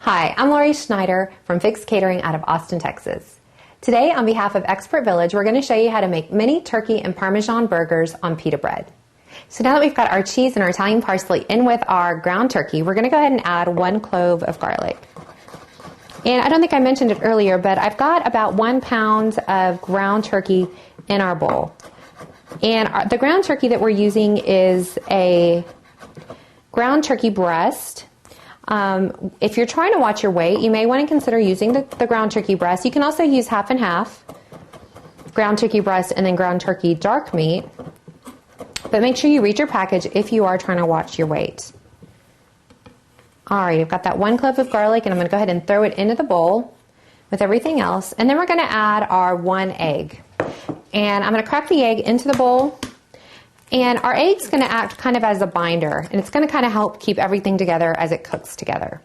Hi, I'm Lori Schneider from Fix Catering out of Austin, Texas. Today, on behalf of Expert Village, we're going to show you how to make mini turkey and Parmesan burgers on pita bread. So now that we've got our cheese and our Italian parsley in with our ground turkey, we're going to go ahead and add 1 clove of garlic. And I don't think I mentioned it earlier, but I've got about 1 pound of ground turkey in our bowl. And the ground turkey that we're using is a ground turkey breast. If you're trying to watch your weight, you may want to consider using the ground turkey breast. You can also use half and half, ground turkey breast and then ground turkey dark meat. But make sure you read your package if you are trying to watch your weight. All right, I've got that 1 clove of garlic, and I'm going to go ahead and throw it into the bowl with everything else. And then we're going to add our 1 egg. And I'm going to crack the egg into the bowl. And our egg's going to act kind of as a binder, and it's going to kind of help keep everything together as it cooks together.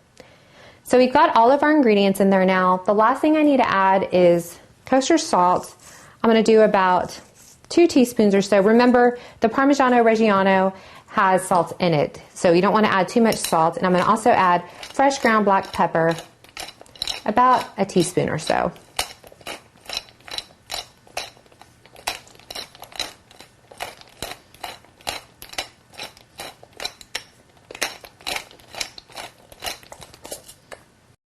So we've got all of our ingredients in there now. The last thing I need to add is kosher salt. I'm going to do about 2 teaspoons or so. Remember, the Parmigiano Reggiano has salt in it, so you don't want to add too much salt. And I'm going to also add fresh ground black pepper, about a teaspoon or so.